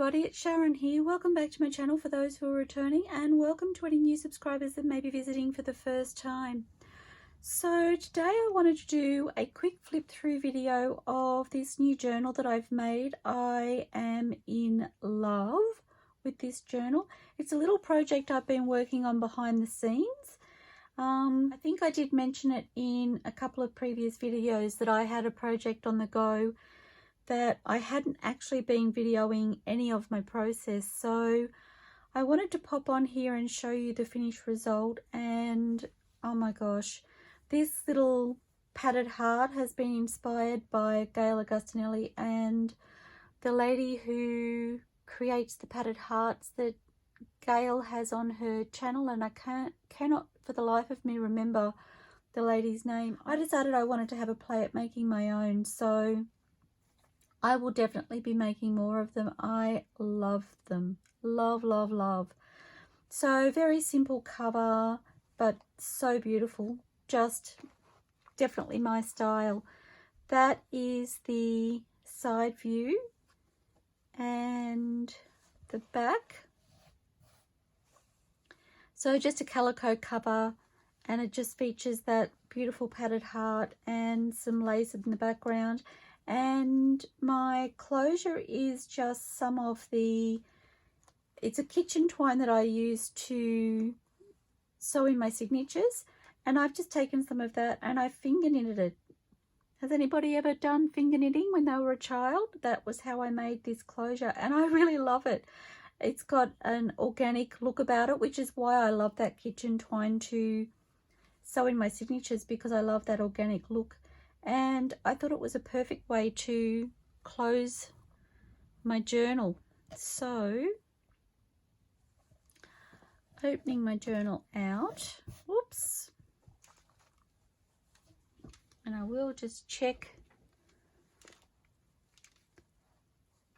everybody, it's Sharon here. Welcome back to my channel for those who are returning, and welcome to any new subscribers that may be visiting for the first time. So today I wanted to do a quick flip through video of this new journal that I've made. I am in love with this journal. It's a little project I've been working on behind the scenes. I think I did mention it in a couple of previous videos that I had a project on the go that I hadn't actually been videoing any of my process, so I wanted to pop on here and show you the finished result. And oh my gosh, this little padded heart has been inspired by Gail Augustinelli and the lady who creates the padded hearts that Gail has on her channel, and I cannot for the life of me remember the lady's name. I decided I wanted to have a play at making my own, so I will definitely be making more of them. I love them. Love, love, love. So very simple cover, but so beautiful. Just definitely my style. That is the side view and the back. So just a calico cover, and it just features that beautiful padded heart and some lace in the background. And my closure is just some of the, it's a kitchen twine that I use to sew in my signatures, and I've just taken some of that and I finger knitted it. Has anybody ever done finger knitting when they were a child? That was how I made this closure, and I really love it. It's got an organic look about it, which is why I love that kitchen twine to sew in my signatures, because I love that organic look. And I thought it was a perfect way to close my journal. So, opening my journal out, whoops, and I will just check.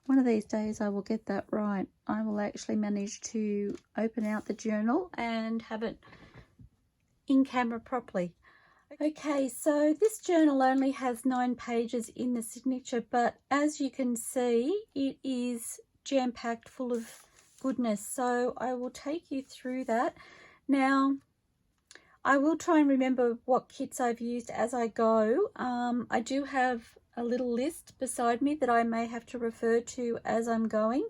One of these days I will get that right. I will actually manage to open out the journal and have it in camera properly. Okay, so this journal only has 9 pages in the signature, but as you can see, it is jam-packed full of goodness. So I will take you through that. Now, I will try and remember what kits I've used as I go. I do have a little list beside me that I may have to refer to as I'm going,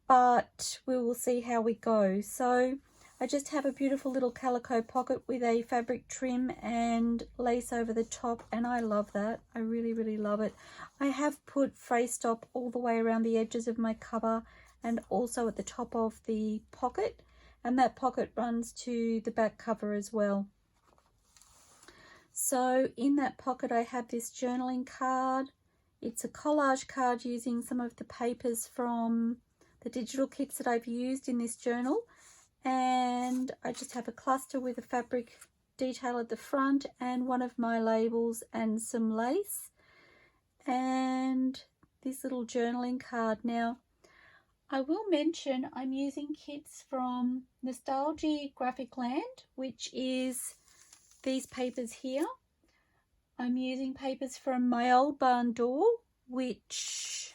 but we will see how we go. So I just have a beautiful little calico pocket with a fabric trim and lace over the top, and I love that. I really, really love it. I have put fray stop all the way around the edges of my cover and also at the top of the pocket, and that pocket runs to the back cover as well. So in that pocket I have this journaling card. It's a collage card using some of the papers from the digital kits that I've used in this journal. And I just have a cluster with a fabric detail at the front and one of my labels and some lace and this little journaling card. Now, I will mention I'm using kits from NostaslgieGrafikland, which is these papers here. I'm using papers from MyOldBarnDoor, which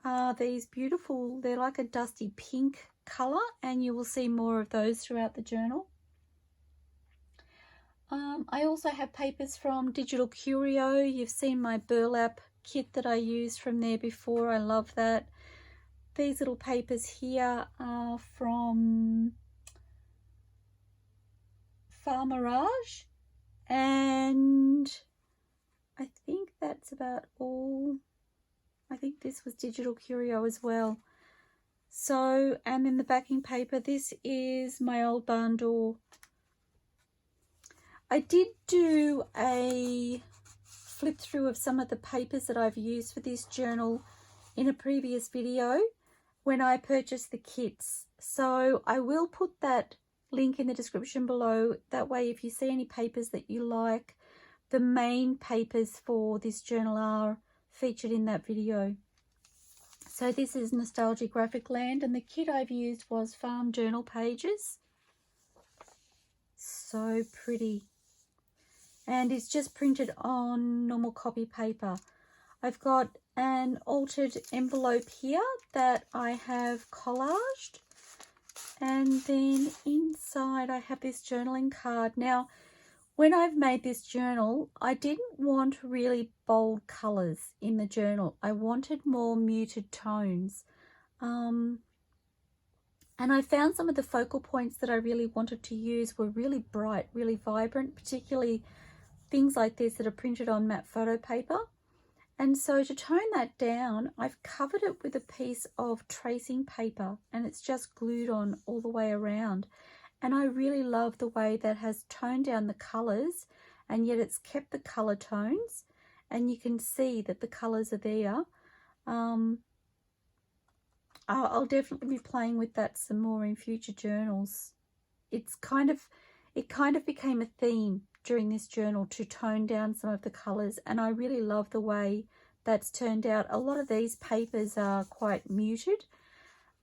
are these beautiful, they're like a dusty pink colour, and you will see more of those throughout the journal. I also have papers from Digital Curio. You've seen my burlap kit that I used from there before. I love that. These little papers here are from FarMirage, and I think that's about all. I think this was Digital Curio as well. So, and in the backing paper, this is MyOldBarnDoor. I did do a flip through of some of the papers that I've used for this journal in a previous video when I purchased the kits. So I will put that link in the description below. That way, if you see any papers that you like, the main papers for this journal are featured in that video. So this is NostaslgieGrafikland, and the kit I've used was Farm Journal Pages. So pretty. And it's just printed on normal copy paper. I've got an altered envelope here that I have collaged. And then inside I have this journaling card. Now, when I've made this journal, I didn't want really bold colours in the journal. I wanted more muted tones. And I found some of the focal points that I really wanted to use were really bright, really vibrant, particularly things like this that are printed on matte photo paper. And so to tone that down, I've covered it with a piece of tracing paper, and it's just glued on all the way around. And I really love the way that has toned down the colours, and yet it's kept the colour tones, and you can see that the colours are there. I'll definitely be playing with that some more in future journals. It kind of became a theme during this journal to tone down some of the colours, and I really love the way that's turned out. A lot of these papers are quite muted,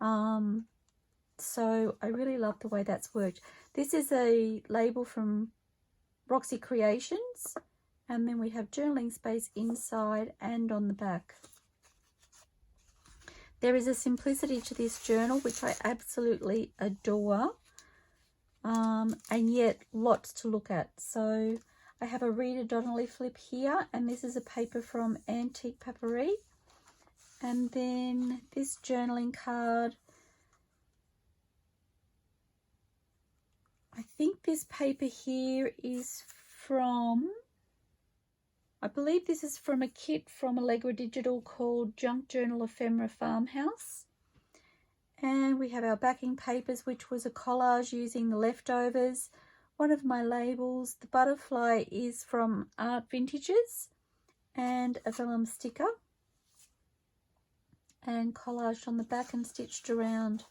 so I really love the way that's worked. This is a label from Roxy Creations, and then we have journaling space inside and on the back. There is a simplicity to this journal which I absolutely adore. And yet lots to look at. So I have a Rita Donnelly flip here, and this is a paper from Antique Papery. And then this journaling card, I think this paper here is from, I believe this is from a kit from Allegradigital called Junk Journal Ephemera Farmhouse. And we have our backing papers, which was a collage using the leftovers. One of my labels, the butterfly, is from Art Vintages, and a vellum sticker, and collaged on the back and stitched around.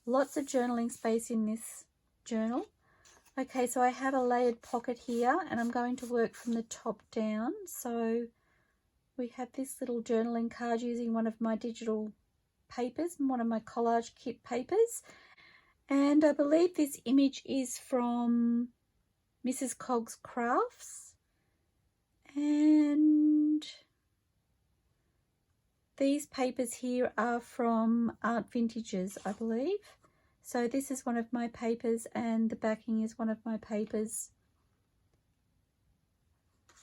Lots of journaling space in this journal. Okay, so I have a layered pocket here, and I'm going to work from the top down. So we have this little journaling card using one of my digital papers, one of my collage kit papers. And I believe this image is from MrsCogsCrafts. And these papers here are from Art Vintages, I believe. So this is one of my papers, and the backing is one of my papers.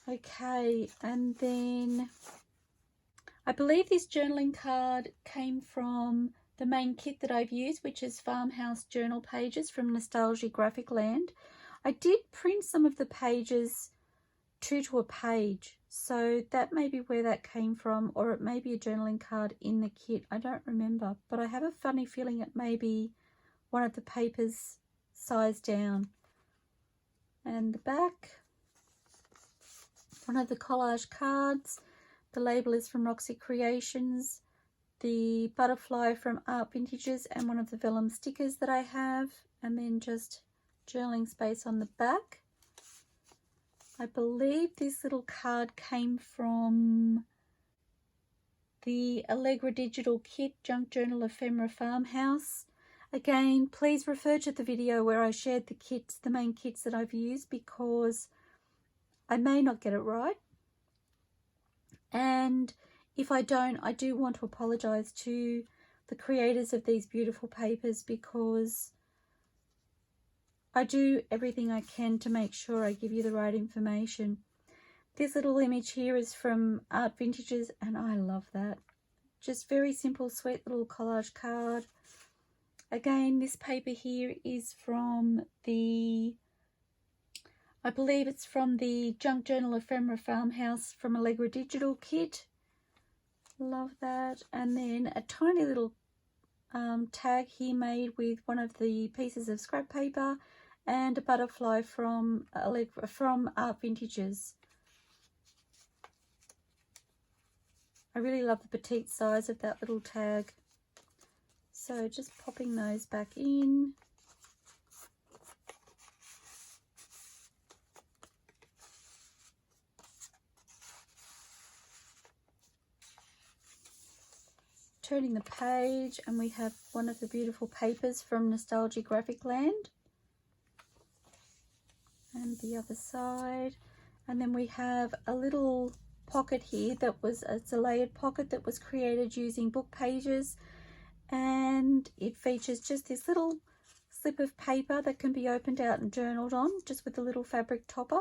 Okay, and then I believe this journaling card came from the main kit that I've used, which is Farmhouse Journal Pages from NostaslgieGrafikland. I did print some of the pages two to a page, so that may be where that came from, or it may be a journaling card in the kit. I don't remember, but I have a funny feeling it may be one of the papers sized down. And the back, one of the collage cards. The label is from Roxy Creations, the butterfly from Art Vintages, and one of the vellum stickers that I have, and then just journaling space on the back. I believe this little card came from the Allegradigital kit, Junk Journal Ephemera Farmhouse. Again, please refer to the video where I shared the kits, the main kits that I've used, because I may not get it right. And if I don't, I do want to apologise to the creators of these beautiful papers, because I do everything I can to make sure I give you the right information. This little image here is from Art Vintages, and I love that. Just very simple, sweet little collage card. Again, this paper here is from the, I believe it's from the Junk Journal Ephemera Farmhouse from Allegradigital kit. Love that. And then a tiny little tag here made with one of the pieces of scrap paper, and a butterfly from Art Vintages. I really love the petite size of that little tag. So just popping those back in. Turning the page, and we have one of the beautiful papers from NostaslgieGrafikland. And the other side. And then we have a little pocket here it's a layered pocket that was created using book pages, and it features just this little slip of paper that can be opened out and journaled on, just with a little fabric topper.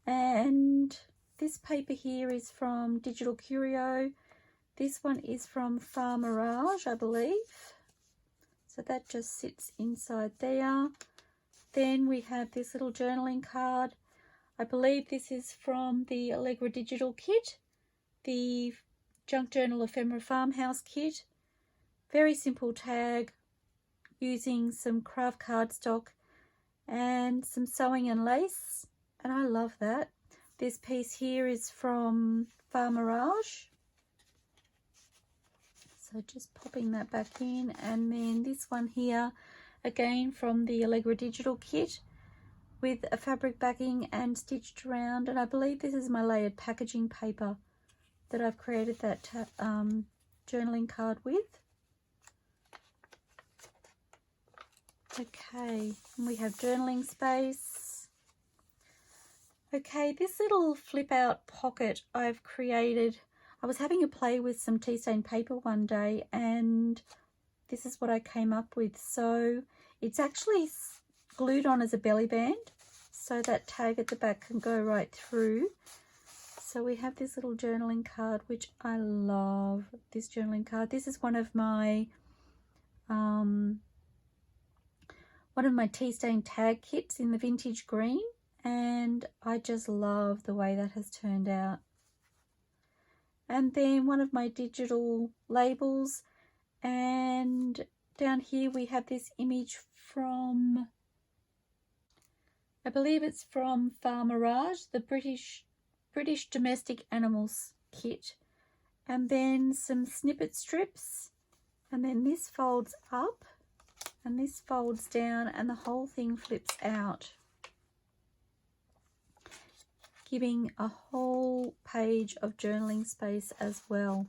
And this paper here is from Digital Curio. This one is from FarMirage, I believe. So that just sits inside there. Then we have this little journaling card. I believe this is from the Allegradigital kit, the Junk Journal Ephemera Farmhouse kit. Very simple tag using some craft cardstock and some sewing and lace, and I love that. This piece here is from FarMirage. So just popping that back in, and then this one here, again from the Allegradigital kit, with a fabric backing and stitched around, and I believe this is my layered packaging paper that I've created that journaling card with. Okay, and we have journaling space. Okay, this little flip out pocket I've created, I was having a play with some tea stain paper one day, and this is what I came up with. So it's actually glued on as a belly band, so that tag at the back can go right through. So we have this little journaling card, which I love, this journaling card. This is one of my tea stain tag kits in the vintage green, and I just love the way that has turned out. And then one of my digital labels, and down here we have this image from, I believe it's from FarMirage, the British Domestic Animals kit. And then some snippet strips, and then this folds up and this folds down, and the whole thing flips out, giving a whole page of journaling space as well.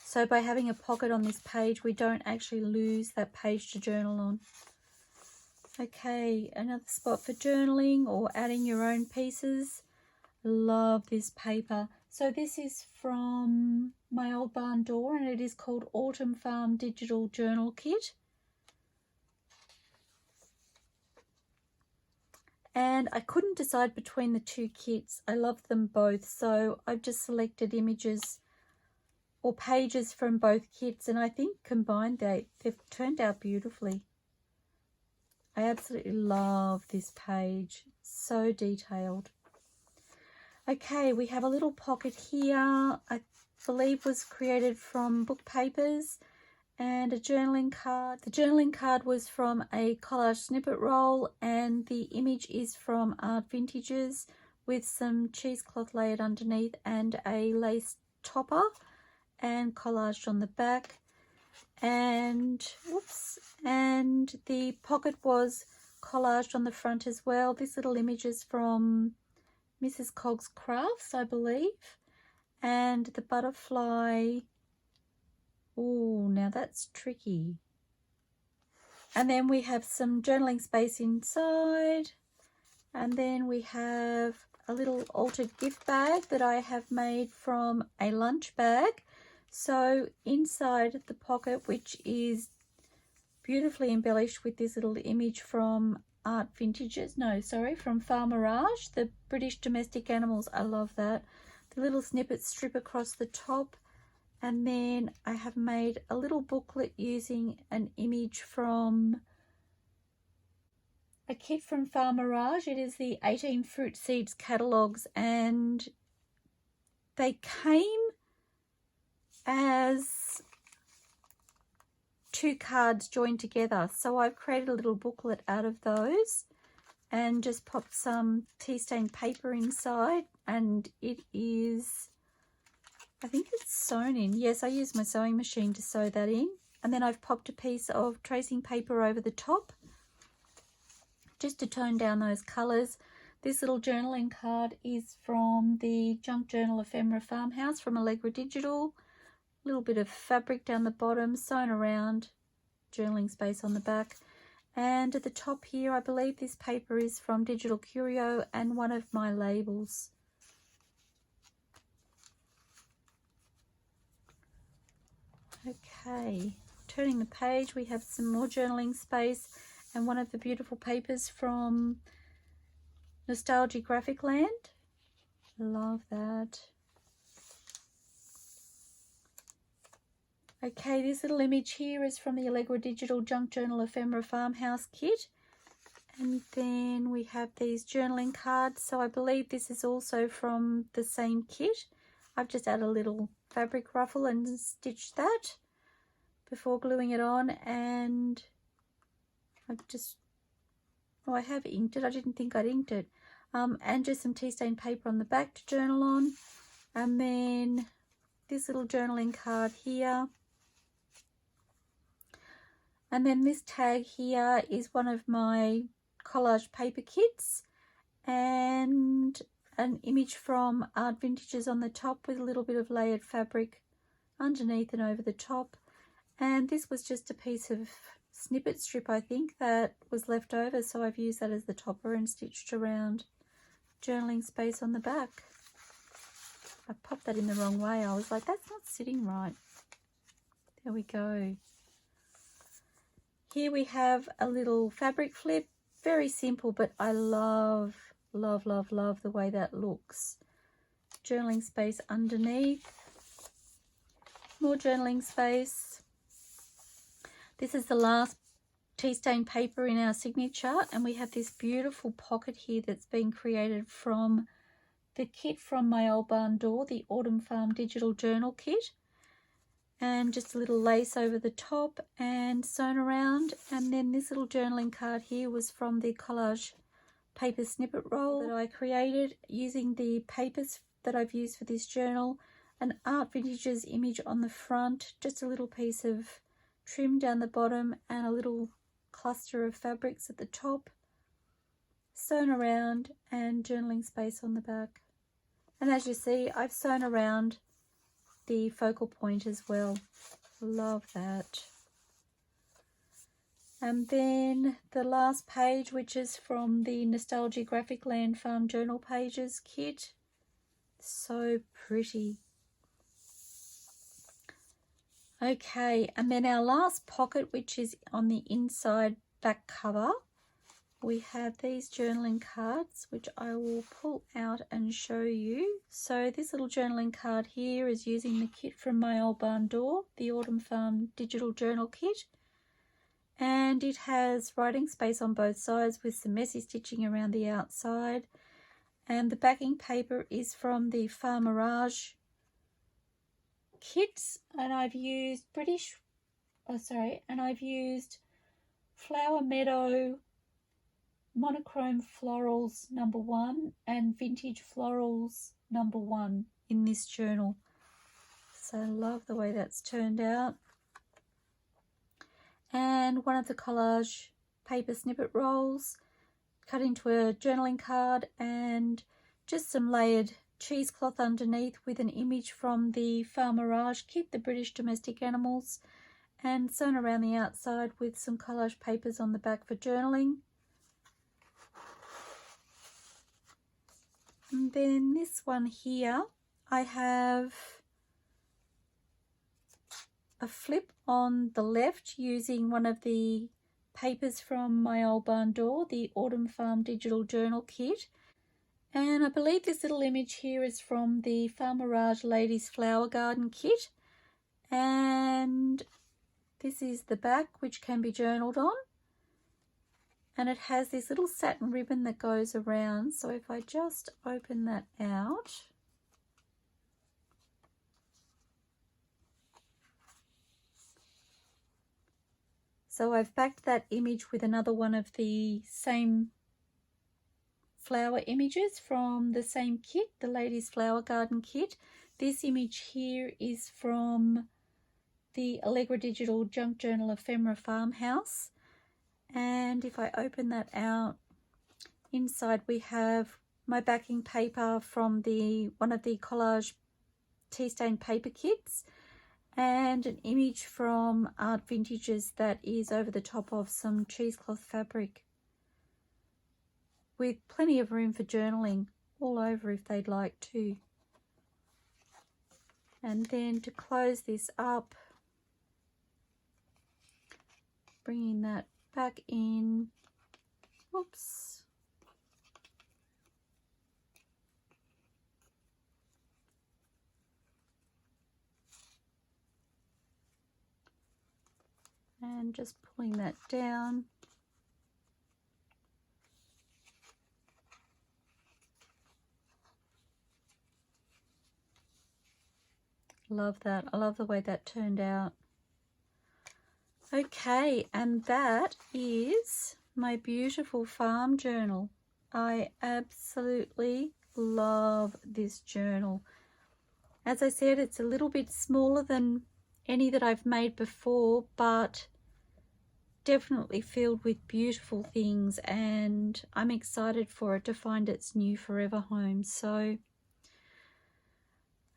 So by having a pocket on this page, we don't actually lose that page to journal on. Okay, another spot for journaling or adding your own pieces. Love this paper. So this is from MyOldBarnDoor, and it is called Autumn Farm Digital Journal Kit. And I couldn't decide between the two kits. I love them both, so I've just selected images or pages from both kits, and I think combined they've turned out beautifully. I absolutely love this page, so detailed. Okay, we have a little pocket here, I believe was created from book papers, and a journaling card. The journaling card was from a collage snippet roll, and the image is from Art Vintages with some cheesecloth layered underneath and a lace topper and collaged on the back. And whoops, and the pocket was collaged on the front as well. This little image is from MrsCogsCrafts, I believe, and the butterfly. Oh, now that's tricky. And then we have some journaling space inside, and then we have a little altered gift bag that I have made from a lunch bag. So inside the pocket, which is beautifully embellished with this little image from Art Vintages, from FarMirage, the British Domestic Animals. I love that. The little snippet strip across the top. And then I have made a little booklet using an image from a kit from FarMirage. It is the 18 Fruit Seeds catalogues, and they came as two cards joined together. So I've created a little booklet out of those and just popped some tea stain paper inside, and it is, I think it's sewn in. Yes, I used my sewing machine to sew that in. And then I've popped a piece of tracing paper over the top just to tone down those colours. This little journaling card is from the Junk Journal Ephemera Farmhouse from Allegradigital. A little bit of fabric down the bottom, sewn around, journaling space on the back. And at the top here, I believe this paper is from Digital Curio and one of my labels. Okay, turning the page, we have some more journaling space and one of the beautiful papers from NostaslgieGrafikland. Love that. Okay, this little image here is from the Allegradigital Junk Journal Ephemera Farmhouse kit. And then we have these journaling cards. So I believe this is also from the same kit. I've just added a little fabric ruffle and stitched that before gluing it on. And I've just, oh, I have inked it. I didn't think I'd inked it. And just some tea stain paper on the back to journal on. And then this little journaling card here. And then this tag here is one of my collage paper kits and an image from Art Vintages on the top with a little bit of layered fabric underneath and over the top. And this was just a piece of snippet strip, I think, that was left over, so I've used that as the topper and stitched around journaling space on the back. I popped that in the wrong way. I was like, that's not sitting right. There we go. Here we have a little fabric flip, very simple, but I love the way that looks. Journaling space underneath, more journaling space. This is the last tea stain paper in our signature, and we have this beautiful pocket here that's been created from the kit from MyOldBarnDoor, the Autumn Farm Digital Journal Kit. And just a little lace over the top and sewn around. And then this little journaling card here was from the collage paper snippet roll that I created using the papers that I've used for this journal. An Art Vintages image on the front, just a little piece of trim down the bottom and a little cluster of fabrics at the top, sewn around, and journaling space on the back. And as you see, I've sewn around the focal point as well. Love that. And then the last page, which is from the NostaslgieGrafikland Farm Journal Pages kit. So pretty. Okay, and then our last pocket, which is on the inside back cover, we have these journaling cards, which I will pull out and show you. So this little journaling card here is using the kit from MyOldBarnDoor, the Autumn Farm Digital Journal Kit. And it has writing space on both sides with some messy stitching around the outside. And the backing paper is from the FarMirage kits. And I've used I've used Flower Meadow Monochrome Florals #1 and Vintage Florals #1 in this journal. So I love the way that's turned out. And one of the collage paper snippet rolls cut into a journaling card and just some layered cheesecloth underneath with an image from the FarMirage kit, the British domestic animals, and sewn around the outside with some collage papers on the back for journaling. And then this one here, I have a flip on the left using one of the papers from MyOldBarnDoor, the Autumn Farm Digital Journal Kit. And I believe this little image here is from the FarMirage Ladies Flower Garden Kit. And this is the back, which can be journaled on. And it has this little satin ribbon that goes around. So if I just open that out, so I've backed that image with another one of the same flower images from the same kit, the Ladies Flower Garden Kit. This image here is from the Allegradigital Junk Journal Ephemera Farmhouse. And if I open that out, inside we have my backing paper from one of the collage tea stain paper kits. and an image from Art Vintages that is over the top of some cheesecloth fabric, with plenty of room for journaling all over if they'd like to. And then to close this up, bringing that back in, whoops, and just pulling that down. Love that. I love the way that turned out. Okay, and that is my beautiful farm journal. I absolutely love this journal. As I said, it's a little bit smaller than any that I've made before, but definitely filled with beautiful things, and I'm excited for it to find its new forever home. So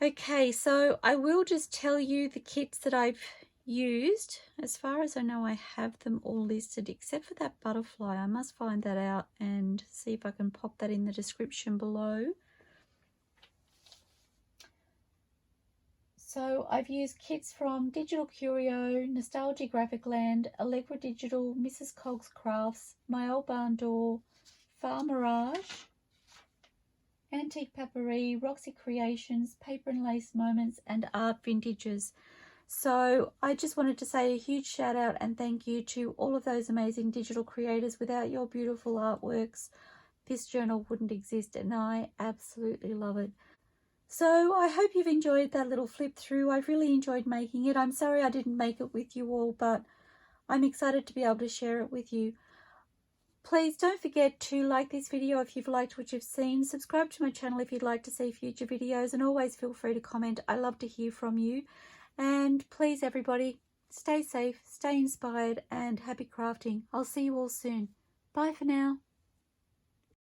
okay, so I will just tell you the kits that I've used. As far as I know, I have them all listed except for that butterfly. I must find that out and see if I can pop that in the description below. So I've used kits from Digital Curio, NostaslgieGrafikland, Allegradigital, MrsCogsCrafts, MyOldBarnDoor, FarMirage, Antique Papery, Roxy Creations, Paper and Lace Moments, and Art Vintages. So I just wanted to say a huge shout out and thank you to all of those amazing digital creators. Without your beautiful artworks, this journal wouldn't exist, and I absolutely love it. So I hope you've enjoyed that little flip through. I've really enjoyed making it. I'm sorry I didn't make it with you all, but I'm excited to be able to share it with you. Please don't forget to like this video if you've liked what you've seen. Subscribe to my channel if you'd like to see future videos, and always feel free to comment. I love to hear from you. And please, everybody, stay safe, stay inspired, and happy crafting. I'll see you all soon. Bye for now.